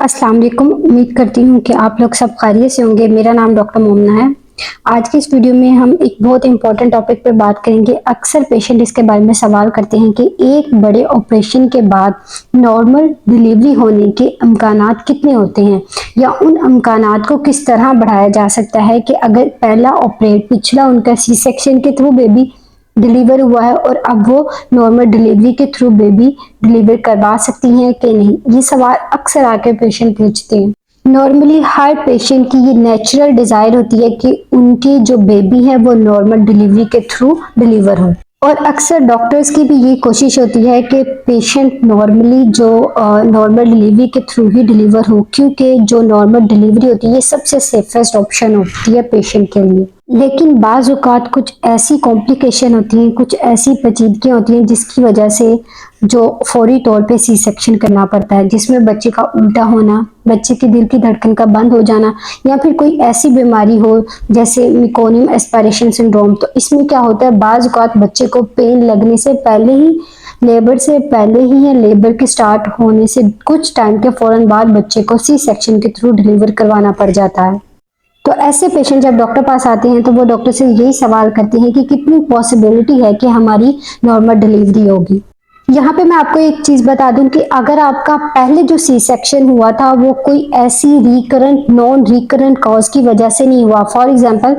अस्सलाम वालेकुम। उम्मीद करती हूँ कि आप लोग सब खैरियत से होंगे। मेरा नाम डॉक्टर मोमना है। आज की इस वीडियो में हम एक बहुत इंपॉर्टेंट टॉपिक पे बात करेंगे। अक्सर पेशेंट इसके बारे में सवाल करते हैं कि एक बड़े ऑपरेशन के बाद नॉर्मल डिलीवरी होने के इम्कानात कितने होते हैं, या उन इम्कानात को किस तरह बढ़ाया जा सकता है कि अगर पहला ऑपरेट पिछला उनका सी सेक्शन के थ्रू बेबी डिलीवर हुआ है और अब वो नॉर्मल डिलीवरी के थ्रू बेबी डिलीवर करवा सकती हैं कि नहीं। ये सवाल अक्सर आके पेशेंट पूछते हैं। नॉर्मली हर पेशेंट की ये नेचुरल डिजायर होती है कि उनकी जो बेबी है वो नॉर्मल डिलीवरी के थ्रू डिलीवर हो, और अक्सर डॉक्टर्स की भी ये कोशिश होती है कि पेशेंट नॉर्मली जो नॉर्मल डिलीवरी के थ्रू ही डिलीवर हो, क्योंकि जो नॉर्मल डिलीवरी होती है ये सबसे सेफेस्ट ऑप्शन होती है पेशेंट के लिए। लेकिन बाज़ औक़ात कुछ ऐसी कॉम्प्लिकेशन होती हैं, कुछ ऐसी पेचीदगियाँ होती हैं जिसकी वजह से जो फौरी तौर पे सी सेक्शन करना पड़ता है, जिसमें बच्चे का उल्टा होना, बच्चे के दिल की धड़कन का बंद हो जाना, या फिर कोई ऐसी बीमारी हो जैसे मेकोनियम एस्पिरेशन सिंड्रोम। तो इसमें क्या होता है, बाज़ औक़ात बच्चे को पेन लगने से पहले ही, लेबर से पहले ही या लेबर के स्टार्ट होने से कुछ टाइम के फौरन बाद बच्चे को सी सेक्शन के थ्रू डिलीवर करवाना पड़ जाता है। तो ऐसे पेशेंट जब डॉक्टर पास आते हैं तो वो डॉक्टर से यही सवाल करते हैं कि कितनी पॉसिबिलिटी है कि हमारी नॉर्मल डिलीवरी होगी। यहाँ पे मैं आपको एक चीज बता दूं कि अगर आपका पहले जो सी सेक्शन हुआ था वो कोई ऐसी रिकरेंट नॉन रिकरेंट कॉज की वजह से नहीं हुआ, फॉर एग्जांपल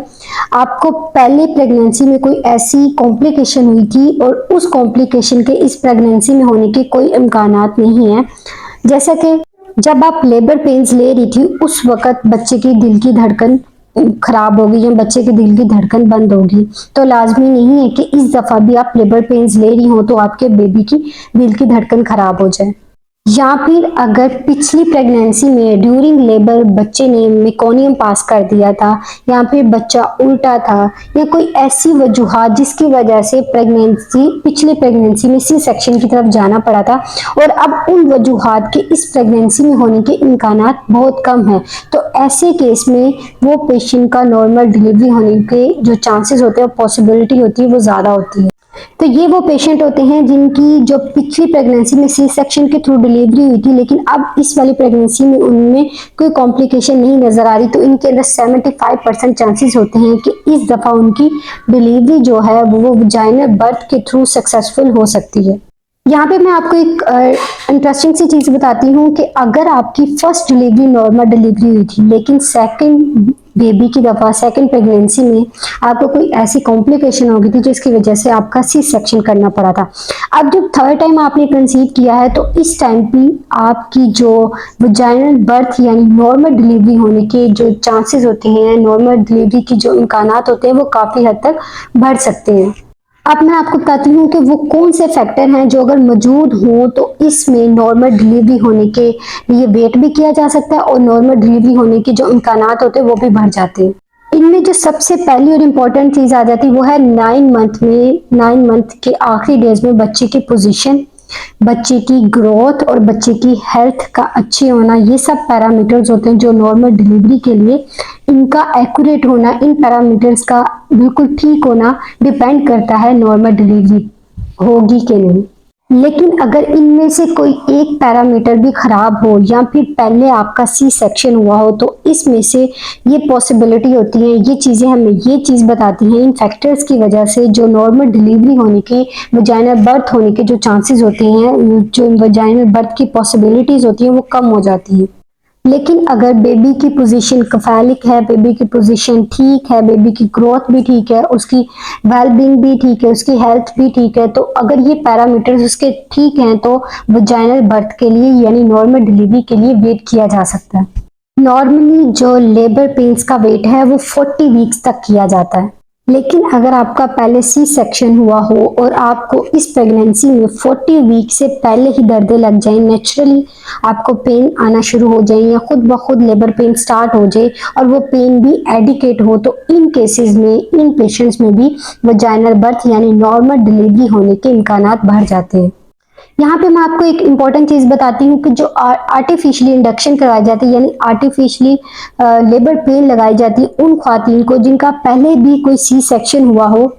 आपको पहले प्रेगनेंसी में कोई ऐसी कॉम्प्लिकेशन हुई थी और उस कॉम्प्लिकेशन के इस प्रेगनेंसी में होने के कोई इम्कानात नहीं है, जैसा कि जब आप लेबर पेन्स ले रही थी उस वक्त बच्चे की दिल की धड़कन खराब होगी या बच्चे के दिल की धड़कन बंद होगी, तो लाजमी नहीं है कि इस दफा भी आप लेबर पेन्स ले रही हो तो आपके बेबी की दिल की धड़कन खराब हो जाए। या फिर अगर पिछली प्रेगनेंसी में ड्यूरिंग लेबर बच्चे ने मेकोनियम पास कर दिया था, या फिर बच्चा उल्टा था, या कोई ऐसी वजूहात जिसकी वजह से प्रेगनेंसी पिछले प्रेगनेंसी में सी सेक्शन की तरफ जाना पड़ा था और अब उन वजूहात के इस प्रेगनेंसी में होने के इम्कानात बहुत कम है, तो ऐसे केस में वो पेशेंट का नॉर्मल डिलीवरी होने के जो चांसेस होते हैं, पॉसिबिलिटी होती है, वो ज़्यादा होती है। तो ये वो पेशेंट होते हैं जिनकी जो पिछली प्रेगनेंसी में सी सेक्शन के थ्रू डिलीवरी हुई थी, लेकिन अब इस वाली प्रेगनेंसी में उनमें कोई कॉम्प्लिकेशन नहीं नजर आ रही, तो इनके अंदर 75% चांसेस होते हैं कि इस दफा उनकी डिलीवरी जो है वो वजाइनल बर्थ के थ्रू सक्सेसफुल हो सकती है। यहाँ पे मैं आपको एक इंटरेस्टिंग सी चीज बताती हूँ कि अगर आपकी फर्स्ट डिलीवरी नॉर्मल डिलीवरी हुई थी, लेकिन सेकंड बेबी की दफा सेकंड प्रेगनेंसी में आपको कोई ऐसी कॉम्प्लिकेशन हो गई थी जिसकी वजह से आपका सी सेक्शन करना पड़ा था। अब जब थर्ड टाइम आपने कंसीव किया है तो इस टाइम भी आपकी जो वजाइनल बर्थ यानी नॉर्मल डिलीवरी होने के जो चांसेस होते हैं, नॉर्मल डिलीवरी की जो इम्कानात होते हैं, वो काफी हद तक बढ़ सकते हैं। अब मैं आपको बताती हूँ कि वो कौन से फैक्टर हैं जो अगर मौजूद हों तो इसमें नॉर्मल डिलीवरी होने के लिए वेट भी किया जा सकता है और नॉर्मल डिलीवरी होने के जो इम्कानात होते हैं वो भी बढ़ जाते हैं। इनमें जो सबसे पहली और इम्पोर्टेंट चीज आ जाती है वो है 9 मंथ के आखिरी डेज में बच्चे की पोजीशन, बच्चे की ग्रोथ और बच्चे की हेल्थ का अच्छे होना। ये सब पैरामीटर्स होते हैं जो नॉर्मल डिलीवरी के लिए, इनका एक्यूरेट होना, इन पैरामीटर्स का बिल्कुल ठीक होना डिपेंड करता है नॉर्मल डिलीवरी होगी कि नहीं। लेकिन अगर इनमें से कोई एक पैरामीटर भी खराब हो या फिर पहले आपका सी सेक्शन हुआ हो तो इसमें से ये पॉसिबिलिटी होती है, ये चीज़ें हमें ये चीज़ बताती हैं इन फैक्टर्स की वजह से जो नॉर्मल डिलीवरी होने की, वजाइनल बर्थ होने के जो चांसेस होते हैं, जो वजाइनल बर्थ की पॉसिबिलिटीज होती हैं वो कम हो जाती है। लेकिन अगर बेबी की पोजीशन कफालिक है, बेबी की पोजीशन ठीक है, बेबी की ग्रोथ भी ठीक है, उसकी वेलबींग भी ठीक है, उसकी हेल्थ भी ठीक है, तो अगर ये पैरामीटर्स उसके ठीक हैं तो वजाइनल बर्थ के लिए यानी नॉर्मल डिलीवरी के लिए वेट किया जा सकता है। नॉर्मली जो लेबर पेन्स का वेट है वो 40 वीक्स तक किया जाता है, लेकिन अगर आपका पहले सी सेक्शन हुआ हो और आपको इस प्रेगनेंसी में 40 वीक से पहले ही दर्दें लग जाएं, नेचुरली आपको पेन आना शुरू हो जाए या खुद ब खुद लेबर पेन स्टार्ट हो जाए और वो पेन भी एडिकेट हो, तो इन केसेस में, इन पेशेंट्स में भी वजाइनल बर्थ यानी नॉर्मल डिलीवरी होने के इम्कानात बढ़ जाते हैं। यहाँ पे मैं आपको एक इम्पॉर्टेंट चीज बताती हूँ कि जो आर्टिफिशियली इंडक्शन कराई जाती है यानी आर्टिफिशियली लेबर पेन लगाई जाती है उन ख्वातीन को जिनका पहले भी कोई सी सेक्शन हुआ हो,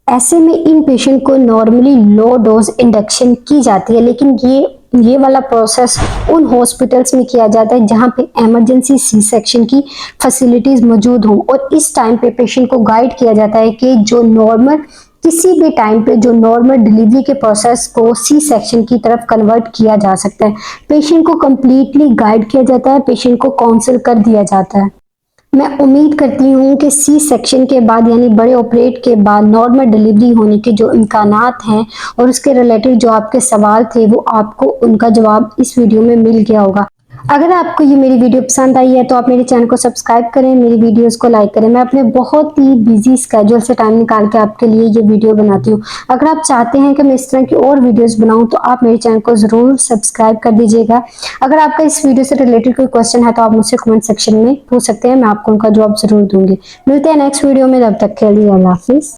ऐसे में इन पेशेंट को नॉर्मली लो डोज इंडक्शन की जाती है, लेकिन ये ये वाला प्रोसेस उन हॉस्पिटल्स में किया जाता है जहां पे इमरजेंसी सी सेक्शन की फैसिलिटीज मौजूद हों, और इस टाइम पे पेशेंट को गाइड किया जाता है कि जो नॉर्मल किसी भी टाइम पे जो नॉर्मल डिलीवरी के प्रोसेस को सी सेक्शन की तरफ कन्वर्ट किया जा सकता है। पेशेंट को कंप्लीटली गाइड किया जाता है, पेशेंट को काउंसिल कर दिया जाता है। मैं उम्मीद करती हूँ कि सी सेक्शन के बाद यानी बड़े ऑपरेट के बाद नॉर्मल डिलीवरी होने के जो इम्कानात हैं और उसके रिलेटेड जो आपके सवाल थे वो आपको उनका जवाब इस वीडियो में मिल गया होगा। अगर आपको ये मेरी वीडियो पसंद आई है तो आप मेरे चैनल को सब्सक्राइब करें, मेरी वीडियोस को लाइक करें। मैं अपने बहुत ही बिजी स्केड्यूल से टाइम निकाल के आपके लिए ये वीडियो बनाती हूँ। अगर आप चाहते हैं कि मैं इस तरह की और वीडियोस बनाऊं तो आप मेरे चैनल को जरूर सब्सक्राइब कर दीजिएगा। अगर आपका इस वीडियो से रिलेटेड कोई क्वेश्चन है तो आप मुझसे कमेंट सेक्शन में पूछ सकते हैं, मैं आपको उनका जवाब जरूर दूंगी। मिलते हैं नेक्स्ट वीडियो में, तब तक के लिए अल्लाह हाफिज।